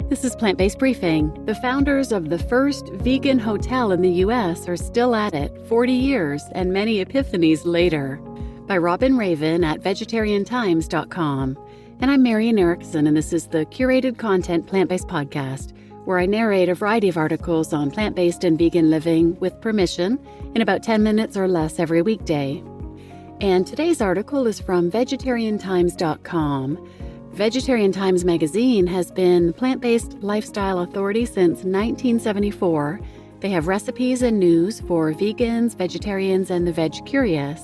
This is PlantBased Briefing. The founders of the first vegan hotel in the U.S. are still at it 40 years and many epiphanies later. By Robin Raven at vegetariantimes.com. And I'm Marian Erickson, and this is the curated content plant-based podcast, where I narrate a variety of articles on plant-based and vegan living with permission in about 10 minutes or less every weekday. And today's article is from vegetariantimes.com. Vegetarian Times magazine has been plant-based lifestyle authority since 1974. They have recipes and news for vegans, vegetarians, and the veg-curious.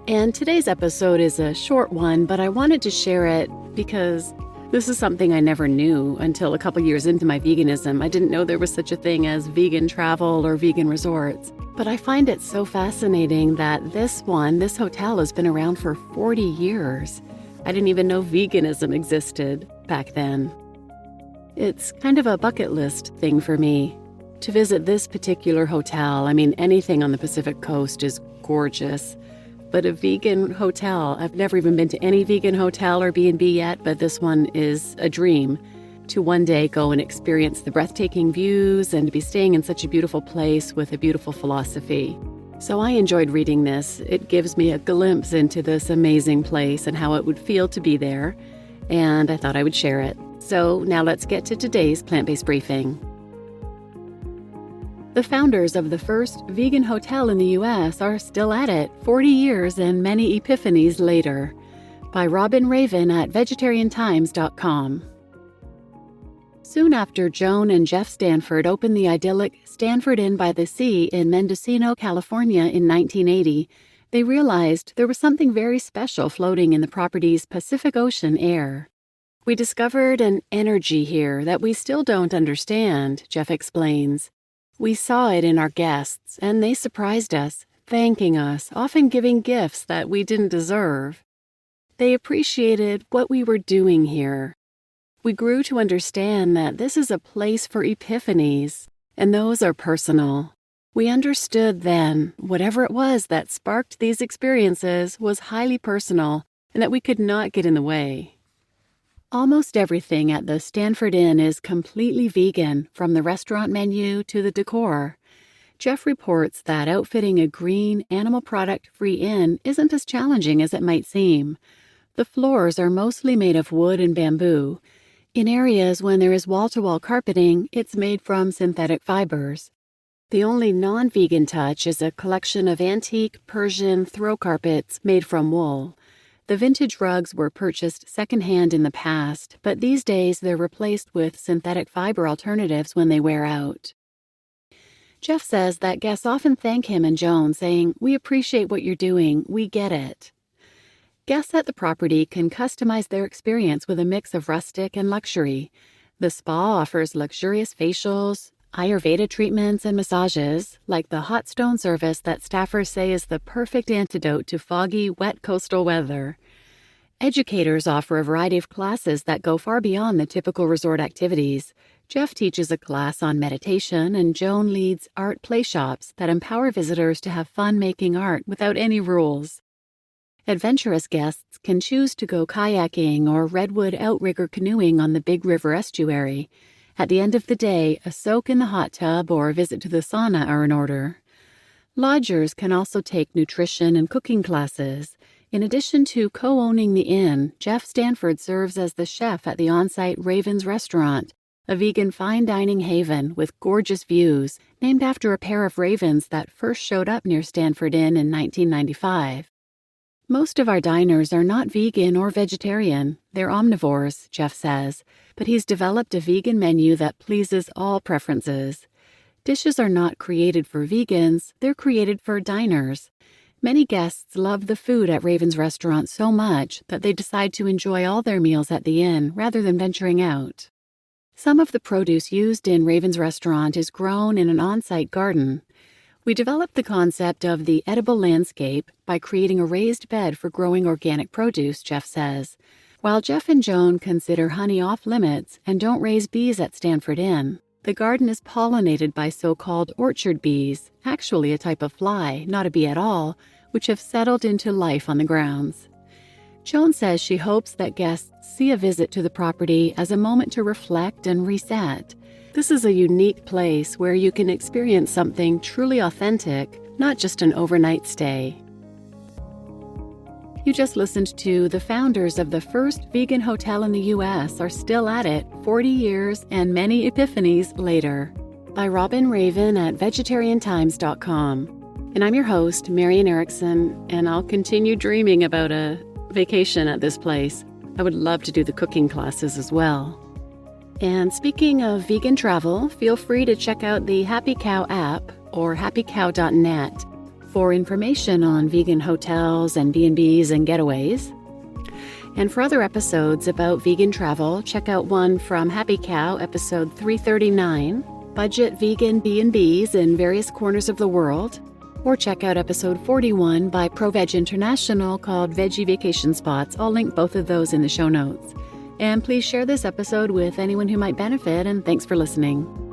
And today's episode is a short one, but I wanted to share it because this is something I never knew until a couple years into my veganism. I didn't know there was such a thing as vegan travel or vegan resorts. But I find it so fascinating that this hotel has been around for 40 years. I didn't even know veganism existed back then. It's kind of a bucket list thing for me to visit this particular hotel. I mean, anything on the Pacific Coast is gorgeous, but a vegan hotel, I've never even been to any vegan hotel or B&B yet, but this one is a dream to one day go and experience the breathtaking views and to be staying in such a beautiful place with a beautiful philosophy. So I enjoyed reading this. It gives me a glimpse into this amazing place and how it would feel to be there, and I thought I would share it. So now let's get to today's plant-based briefing. The founders of the first vegan hotel in the U.S. are still at it 40 years and many epiphanies later. By Robin Raven at vegetariantimes.com. Soon after Joan and Jeff Stanford opened the idyllic Stanfordinn by the Sea in Mendocino, California in 1980, they realized there was something very special floating in the property's Pacific Ocean air. "We discovered an energy here that we still don't understand," Jeff explains. "We saw it in our guests, and they surprised us, thanking us, often giving gifts that we didn't deserve. They appreciated what we were doing here. We grew to understand that this is a place for epiphanies, and those are personal. We understood then, whatever it was that sparked these experiences was highly personal, and that we could not get in the way." Almost everything at the Stanfordinn is completely vegan, from the restaurant menu to the decor. Jeff reports that outfitting a green, animal product-free inn isn't as challenging as it might seem. The floors are mostly made of wood and bamboo. In areas when there is wall-to-wall carpeting, it's made from synthetic fibers. The only non-vegan touch is a collection of antique Persian throw carpets made from wool. The vintage rugs were purchased secondhand in the past, but these days they're replaced with synthetic fiber alternatives when they wear out. Jeff says that guests often thank him and Joan, saying, "We appreciate what you're doing, we get it." Guests at the property can customize their experience with a mix of rustic and luxury. The spa offers luxurious facials, Ayurveda treatments, and massages, like the hot stone service that staffers say is the perfect antidote to foggy, wet coastal weather. Educators offer a variety of classes that go far beyond the typical resort activities. Jeff teaches a class on meditation, and Joan leads art play shops that empower visitors to have fun making art without any rules. Adventurous guests can choose to go kayaking or redwood outrigger canoeing on the Big River estuary. At the end of the day, a soak in the hot tub or a visit to the sauna are in order. Lodgers can also take nutrition and cooking classes. In addition to co-owning the inn, Jeff Stanford serves as the chef at the on-site Raven's Restaurant, a vegan fine dining haven with gorgeous views, named after a pair of ravens that first showed up near Stanfordinn in 1995. Most of our diners are not vegan or vegetarian. They're omnivores, Jeff says, but he's developed a vegan menu that pleases all preferences. Dishes are not created for vegans, they're created for diners. Many guests love the food at Raven's Restaurant so much that they decide to enjoy all their meals at the inn rather than venturing out. Some of the produce used in Raven's Restaurant is grown in an on-site garden. We developed the concept of the edible landscape by creating a raised bed for growing organic produce, Jeff says. While Jeff and Joan consider honey off-limits and don't raise bees at Stanfordinn, the garden is pollinated by so-called orchard bees, actually a type of fly, not a bee at all, which have settled into life on the grounds. Joan says she hopes that guests see a visit to the property as a moment to reflect and reset. This is a unique place where you can experience something truly authentic, not just an overnight stay. You just listened to The founders of the first vegan hotel in the U.S. are still at it 40 years and many epiphanies later, by Robin Raven at vegetariantimes.com. And I'm your host, Marian Erickson, and I'll continue dreaming about a vacation at this place. I would love to do the cooking classes as well. And speaking of vegan travel, feel free to check out the Happy Cow app or happycow.net for information on vegan hotels and B&Bs and getaways. And for other episodes about vegan travel, check out one from Happy Cow, episode 339, Budget Vegan B&Bs in Various Corners of the World, or check out episode 41 by ProVeg International called Veggie Vacation Spots. I'll link both of those in the show notes. And please share this episode with anyone who might benefit, and thanks for listening.